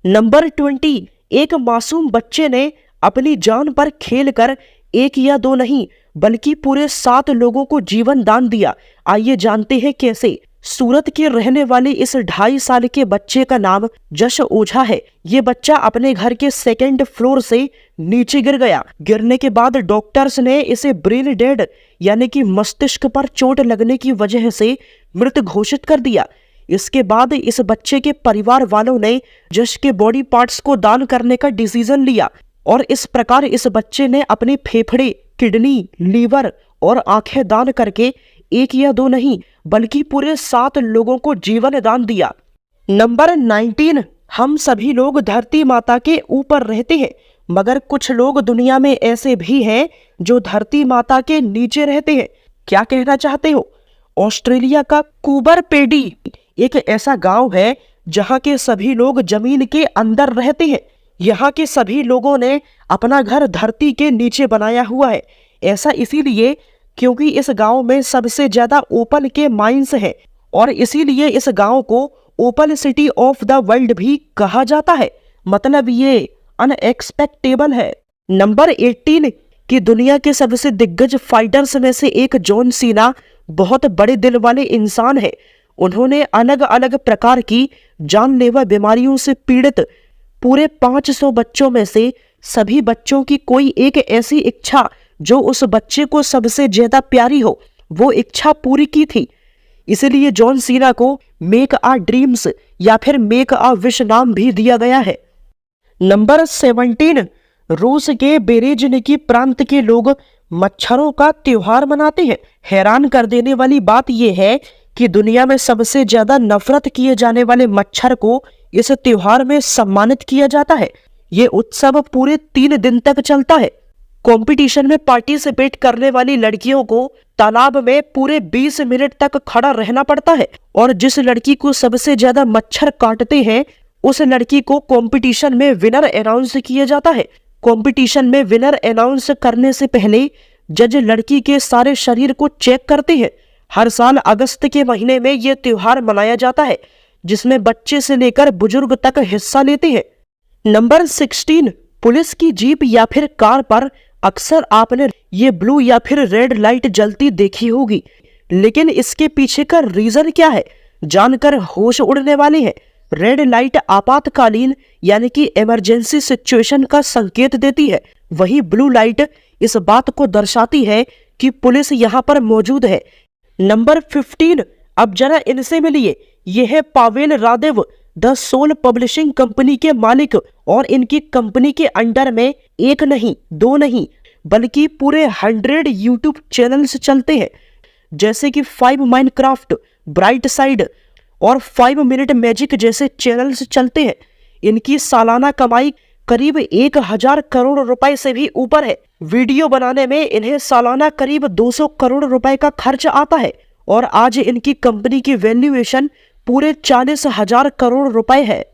Number 20, एक मासूम बच्चे ने अपनी जान पर खेलकर एक या दो नहीं बल्कि पूरे 7 लोगों को जीवन दान दिया। आइए जानते हैं कैसे। सूरत के रहने वाले इस 2.5 साल के बच्चे का नाम जश ओझा है। ये बच्चा अपने घर के 2nd फ्लोर से नीचे गिर गया। गिरने के बाद डॉक्टर्स ने इसे ब्रेन डेड यानी कि मस्तिष्क पर चोट लगने की वजह से मृत घोषित कर दिया। इसके बाद इस बच्चे के परिवार वालों ने जश के बॉडी पार्ट्स को दान करने का डिसीजन लिया और इस प्रकार इस बच्चे ने अपने फेफड़े, किडनी, लीवर और आंखें दान करके एक या दो नहीं बल्कि पूरे 7 लोगों को जीवन दान दिया। नंबर 19, हम सभी लोग धरती माता के ऊपर रहते हैं, मगर कुछ लोग दुनिया में ऐसे भी हैं जो धरती माता के नीचे रहते हैं। क्या कहना चाहते हो? ऑस्ट्रेलिया का कूबर पेडी एक ऐसा गांव है जहां के सभी लोग जमीन के अंदर रहते हैं। यहाँ के सभी लोगों ने अपना घर धरती के नीचे बनाया हुआ है। ऐसा इसीलिए क्योंकि इस गांव में सबसे ज्यादा ओपन के माइंस हैं और इसीलिए इस गांव को open city of the world भी कहा जाता है। मतलब ये अनएक्सपेक्टेबल है। नंबर 18, कि दुनिया के सबसे दिग्गज फाइटर्स में से एक जॉन सीना बहुत बड़े दिल वाले इंसान है। उन्होंने अलग अलग प्रकार की जानलेवा बीमारियों से पीड़ित पूरे 500 बच्चों में से सभी बच्चों की कोई एक ऐसी इच्छा जो उस बच्चे को सबसे ज्यादा प्यारी हो, वो इच्छा पूरी की थी। इसलिए जॉन सीना को मेक आ ड्रीम्स या फिर मेक आ विश नाम भी दिया गया है। नंबर 17, रूस के बेरेजनिकी प्रांत के लोग मच्छरों का त्योहार मनाते हैं। हैरान कर देने वाली बात यह है कि दुनिया में सबसे ज्यादा नफरत किए जाने वाले मच्छर को इस त्योहार में सम्मानित किया जाता है। ये उत्सव पूरे 3 दिन तक चलता है। कंपटीशन में पार्टिसिपेट करने वाली लड़कियों को तालाब में पूरे 20 मिनट तक खड़ा रहना पड़ता है और जिस लड़की को सबसे ज्यादा मच्छर काटते हैं उस लड़की को कंपटीशन में विनर अनाउंस किया जाता है। कंपटीशन में विनर अनाउंस करने से पहले जज लड़की के सारे शरीर को चेक करते हैं। हर साल अगस्त के महीने में यह त्योहार मनाया जाता है जिसमें बच्चे से लेकर बुजुर्ग तक हिस्सा लेते हैं। नंबर 16, पुलिस की जीप या फिर कार पर अक्सर आपने ये ब्लू या फिर रेड लाइट जलती देखी होगी, लेकिन इसके पीछे का रीजन क्या है जानकर होश उड़ने वाले हैं। रेड लाइट आपातकालीन यानी कि इमरजेंसी सिचुएशन का संकेत देती है, वही ब्लू लाइट इस बात को दर्शाती है कि पुलिस यहाँ पर मौजूद है। नंबर 15, अब जरा इनसे मिलिए। यह है Pavel Radev, the Soul Publishing company के मालिक और इनकी कंपनी के अंडर में एक नहीं, दो नहीं बल्कि पूरे 100 यूट्यूब चैनल्स चलते हैं, जैसे कि 5 माइनक्राफ्ट, ब्राइट साइड और 5 मिनट मैजिक जैसे चैनल्स चलते हैं। इनकी सालाना कमाई करीब 1000 करोड़ रुपए से भी ऊपर है। वीडियो बनाने में इन्हें सालाना करीब 200 करोड़ रुपए का खर्च आता है और आज इनकी कंपनी की वैल्यूएशन पूरे 40,000 करोड़ रुपए है।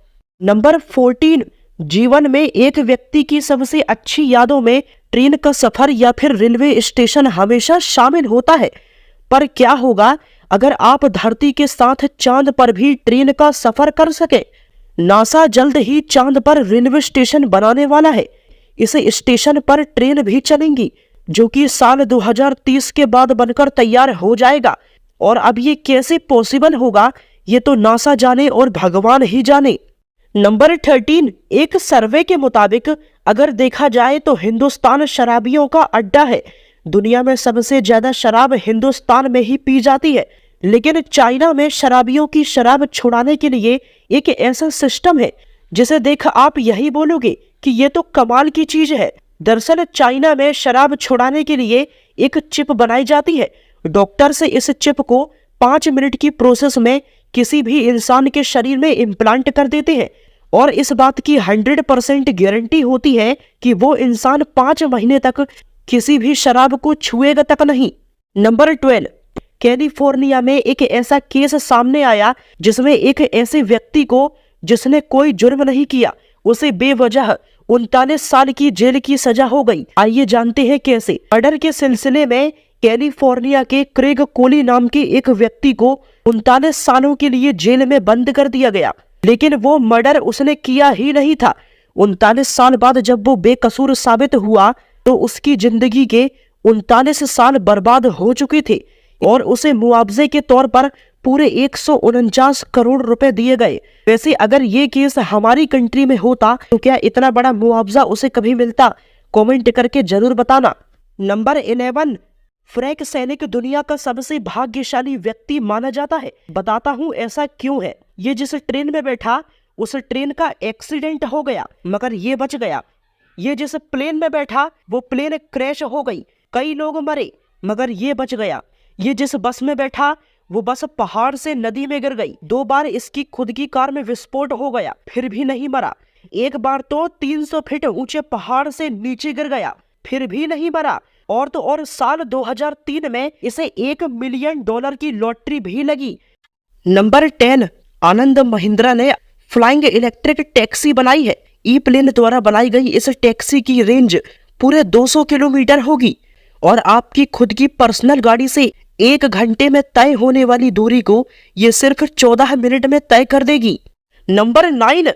नंबर 14, जीवन में एक व्यक्ति की सबसे अच्छी यादों में ट्रेन का सफर या फिर रेलवे स्टेशन हमेशा शामिल होता है। पर क्या होगा अगर आप धरती के साथ चांद पर भी ट्रेन का सफर कर सके? नासा जल्द ही चांद पर रेलवे स्टेशन बनाने वाला है। इस स्टेशन पर ट्रेन भी चलेंगी जो कि साल 2030 के बाद बनकर तैयार हो जाएगा। और अब ये कैसे पॉसिबल होगा ये तो नासा जाने और भगवान ही जाने। नंबर 13, एक सर्वे के मुताबिक अगर देखा जाए तो हिंदुस्तान शराबियों का अड्डा है। दुनिया में सबसे ज्यादा शराब हिंदुस्तान में ही पी जाती है, लेकिन चाइना में शराबियों की शराब छुड़ाने के लिए एक ऐसा सिस्टम है जिसे देख आप यही बोलोगे कि ये तो कमाल की चीज है। दरअसल चाइना में शराब छुड़ाने के लिए एक चिप बनाई जाती है। डॉक्टर से इस चिप को 5 मिनट की प्रोसेस में किसी भी इंसान के शरीर में इम्प्लांट कर देते हैं और इस बात की 100% गारंटी होती है कि वो इंसान 5 महीने तक किसी भी शराब को छुएगा तक नहीं। नंबर 12, कैलिफोर्निया में एक ऐसा केस सामने आया जिसमें एक ऐसे व्यक्ति को जिसने कोई जुर्म नहीं किया उसे बेवजह 39 साल की जेल की सजा हो गई। आइए जानते हैं कैसे। मर्डर के सिलसिले में कैलिफोर्निया के क्रेग कोली नाम के एक व्यक्ति को 39 सालों के लिए जेल में बंद कर दिया गया। लेकिन वो मर्डर उसने किया ही नहीं था। 39 साल बाद जब वो बेकसूर साबित हुआ तो उसकी जिंदगी के 39 साल बर्बाद हो चुके थे और उसे मुआवजे के तौर पर पूरे 149 करोड़ रुपए दिए गए। वैसे अगर ये केस हमारी कंट्री में होता तो क्या इतना बड़ा मुआवजा उसे कभी मिलता? कमेंट करके जरूर बताना। नंबर 11, फ्रैंक सैनिक दुनिया का सबसे भाग्यशाली व्यक्ति माना जाता है। बताता हूँ ऐसा क्यों है। ये जिस ट्रेन में बैठा उस ट्रेन का एक्सीडेंट हो गया मगर ये बच गया। ये जिस प्लेन में बैठा वो प्लेन क्रैश हो गई, कई लोग मरे मगर ये बच गया। ये जिस बस में बैठा वो बस पहाड़ से नदी में गिर गई। 2 बार इसकी खुद की कार में विस्फोट हो गया फिर भी नहीं मरा। एक बार तो 300 फीट ऊंचे पहाड़ से नीचे गिर गया फिर भी नहीं मरा। और तो और साल 2003 में इसे $1 मिलियन की लॉटरी भी लगी। नंबर 10, आनंद महिंद्रा ने फ्लाइंग इलेक्ट्रिक टैक्सी बनाई है। ई प्लेन द्वारा बनाई गई इस टैक्सी की रेंज पूरे 200 किलोमीटर होगी और आपकी खुद की पर्सनल गाड़ी से 1 घंटे में तय होने वाली दूरी को ये सिर्फ 14 मिनट में तय कर देगी। नंबर 9,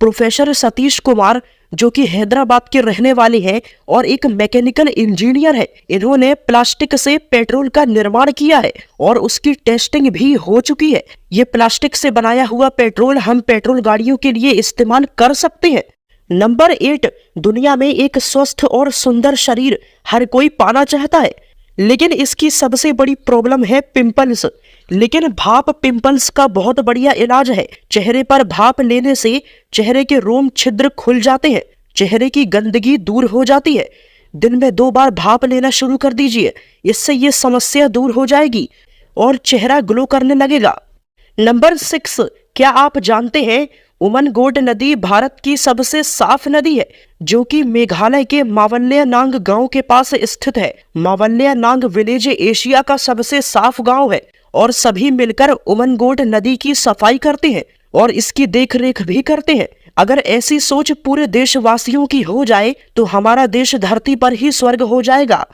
प्रोफेसर सतीश कुमार जो कि हैदराबाद के रहने वाले हैं और एक मैकेनिकल इंजीनियर है। इन्होंने प्लास्टिक से पेट्रोल का निर्माण किया है और उसकी टेस्टिंग भी हो चुकी है। ये प्लास्टिक से बनाया हुआ पेट्रोल हम पेट्रोल गाड़ियों के लिए इस्तेमाल कर सकते हैं। नंबर 8, दुनिया में एक स्वस्थ और सुंदर शरीर हर कोई पाना चाहता है लेकिन इसकी सबसे बड़ी प्रॉब्लम है पिंपल्स। लेकिन भाप पिंपल्स का बहुत बढ़िया इलाज है। चेहरे पर भाप लेने से चेहरे के रोम छिद्र खुल जाते हैं, चेहरे की गंदगी दूर हो जाती है। दिन में 2 बार भाप लेना शुरू कर दीजिए, इससे ये समस्या दूर हो जाएगी और चेहरा ग्लो करने लगेगा। नंबर 6, क्या आप जानते हैं उमनगोट नदी भारत की सबसे साफ नदी है जो कि मेघालय के मावल्यनांग गांव के पास स्थित है। मावल्यनांग विलेज एशिया का सबसे साफ गांव है और सभी मिलकर उमनगोट नदी की सफाई करते हैं और इसकी देखरेख भी करते हैं। अगर ऐसी सोच पूरे देशवासियों की हो जाए तो हमारा देश धरती पर ही स्वर्ग हो जाएगा।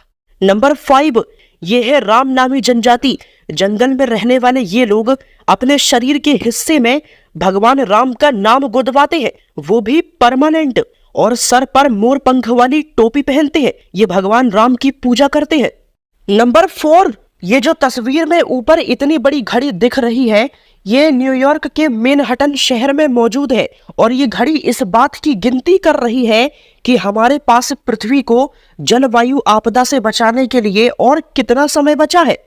नंबर 5, ये है राम नामी जनजाति। जंगल में रहने वाले ये लोग अपने शरीर के हिस्से में भगवान राम का नाम गुदवाते हैं, वो भी परमानेंट, और सर पर मोर पंख वाली टोपी पहनते हैं। ये भगवान राम की पूजा करते हैं। नंबर 4, ये जो तस्वीर में ऊपर इतनी बड़ी घड़ी दिख रही है ये न्यूयॉर्क के मैनहट्टन शहर में मौजूद है और ये घड़ी इस बात की गिनती कर रही है कि हमारे पास पृथ्वी को जलवायु आपदा से बचाने के लिए और कितना समय बचा है।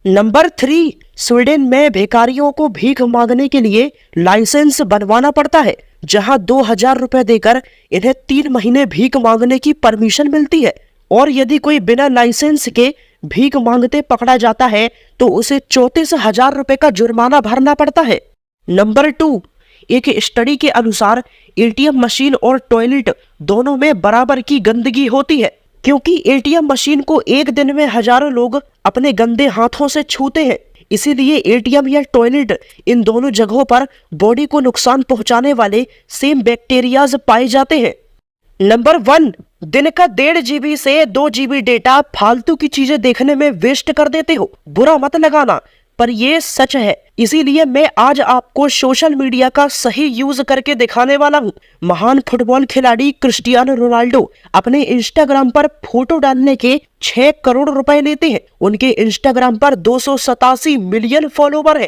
नंबर 3, स्वीडन में भिखारियों को भीख मांगने के लिए लाइसेंस बनवाना पड़ता है, जहां 2000 रुपए देकर इन्हें 3 महीने भीख मांगने की परमिशन मिलती है और यदि कोई बिना लाइसेंस के भीख मांगते पकड़ा जाता है तो उसे 34,000 रुपए का जुर्माना भरना पड़ता है। नंबर 2, एक स्टडी के अनुसार एटीएम मशीन और टॉयलेट दोनों में बराबर की गंदगी होती है क्योंकि एटीएम मशीन को एक दिन में हजारों लोग अपने गंदे हाथों से छूते हैं। इसीलिए एटीएम या टॉयलेट इन दोनों जगहों पर बॉडी को नुकसान पहुंचाने वाले सेम बैक्टीरियाज पाए जाते हैं। नंबर 1, दिन का 1.5 GB से 2 GB डेटा फालतू की चीजें देखने में वेस्ट कर देते हो। बुरा मत लगाना पर ये सच है। इसीलिए मैं आज आपको सोशल मीडिया का सही यूज करके दिखाने वाला हूँ। महान फुटबॉल खिलाड़ी क्रिस्टियानो रोनाल्डो अपने इंस्टाग्राम पर फोटो डालने के 6 करोड़ रुपए लेते हैं। उनके इंस्टाग्राम पर 287 मिलियन फॉलोवर है।